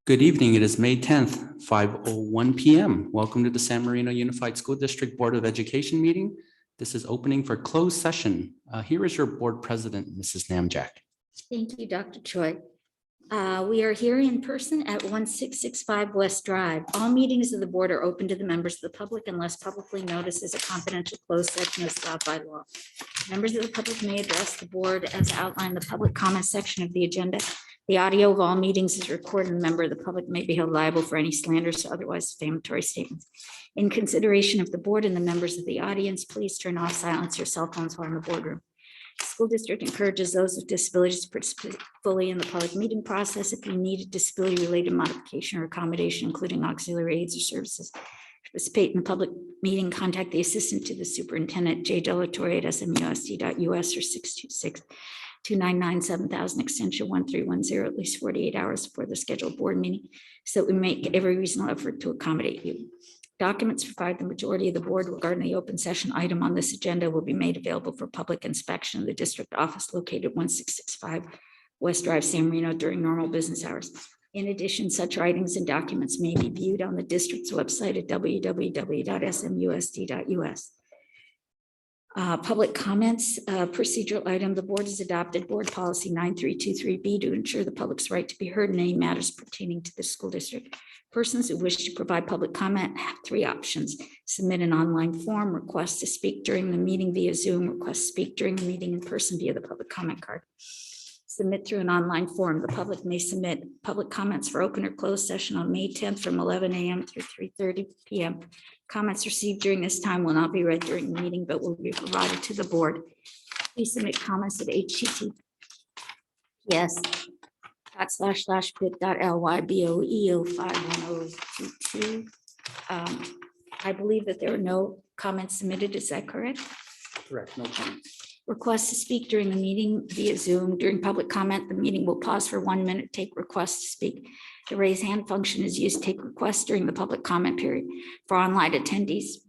Good evening. It is May 10th, 5:01 p.m. Welcome to the San Marino Unified School District Board of Education meeting. This is opening for closed session. Here is your board president, Mrs. Namjack. Thank you, Dr. Choi. We are here in person at 1665 West Drive. All meetings of the board are open to the members of the public unless publicly noticed as a confidential closed session as allowed by law. Members of the public may address the board as outlined in the public comment section of the agenda. The audio of all meetings is recorded, and a member of the public may be held liable for any slanders or otherwise defamatory statements. In consideration of the board and the members of the audience, please turn off, silence your cell phones while in the boardroom. The school district encourages those with disabilities to participate fully in the public meeting process. If you need a disability-related modification or accommodation, including auxiliary aids or services, to participate in the public meeting, contact the assistant to the superintendent, J. Delatorre at SMUSD.US or 626-299-7000 extension 1310 at least 48 hours before the scheduled board meeting, so that we make every reasonable effort to accommodate you. Documents provided the majority of the board regarding the open session item on this agenda will be made available for public inspection in the district office located 1665 West Drive, San Marino during normal business hours. In addition, such writings and documents may be viewed on the district's website at www.smusd.us. Public comments, procedural item. The board has adopted board policy 9323B to ensure the public's right to be heard in any matters pertaining to the school district. Persons who wish to provide public comment have three options: submit an online form, request to speak during the meeting via Zoom, request to speak during the meeting in person via the public comment card. Submit through an online form. The public may submit public comments for open or closed session on May 10th from 11 a.m. through 3:30 p.m. Comments received during this time will not be read during the meeting, but will be provided to the board. Please submit comments at https://bit.ly/BOE051022. I believe that there are no comments submitted. Is that correct? Correct. No comments. Request to speak during the meeting via Zoom. During public comment, the meeting will pause for 1 minute. Take requests to speak. The raise hand function is used to take requests during the public comment period. For online attendees,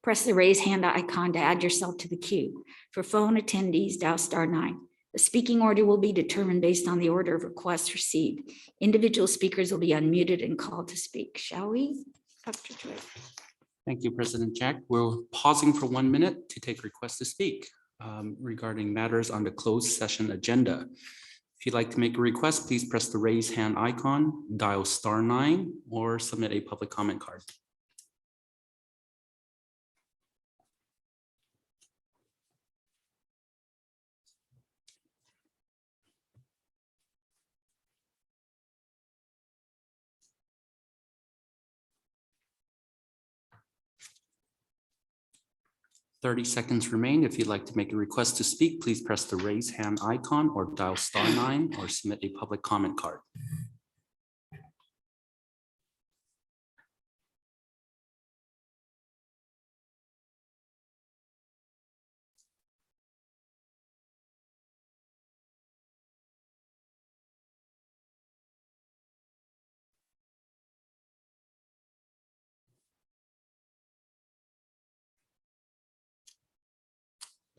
press the raise hand icon to add yourself to the queue. For phone attendees, dial *9. The speaking order will be determined based on the order of requests received. Individual speakers will be unmuted and called to speak. Shall we, Dr. Choi? Thank you, President Jack. We're pausing for 1 minute to take requests to speak regarding matters on the closed session agenda. If you'd like to make a request, please press the raise hand icon, dial *9, or submit a public comment card. .30 seconds remain. If you'd like to make a request to speak, please press the raise hand icon or dial *9 or submit a public comment card.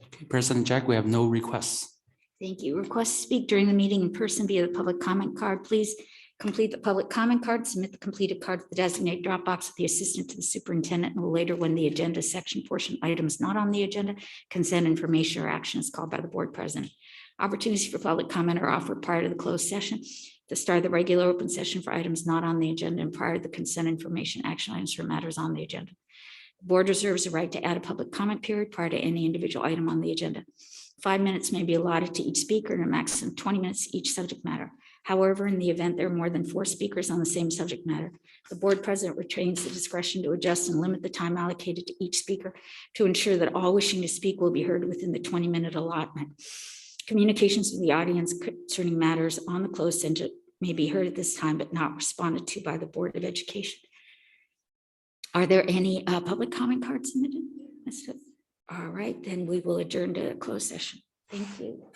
Okay, President Jack, we have no requests. Thank you. Request to speak during the meeting in person via the public comment card. Please complete the public comment card, submit the completed card to the designated drop box with the assistant to the superintendent, and will later, when the agenda section portion items not on the agenda, consent information or action is called by the board president. Opportunities for public comment are offered prior to the closed session, the start of the regular open session for items not on the agenda, and prior to the consent information action items for matters on the agenda. The board reserves the right to add a public comment period prior to any individual item on the agenda. 5 minutes may be allotted to each speaker and a maximum of 20 minutes to each subject matter. However, in the event there are more than 4 speakers on the same subject matter, the board president retains the discretion to adjust and limit the time allocated to each speaker to ensure that all wishing to speak will be heard within the 20-minute allotment. Communications with the audience concerning matters on the closed session may be heard at this time, but not responded to by the Board of Education. Are there any public comment cards submitted? All right, then we will adjourn to a closed session. Thank you.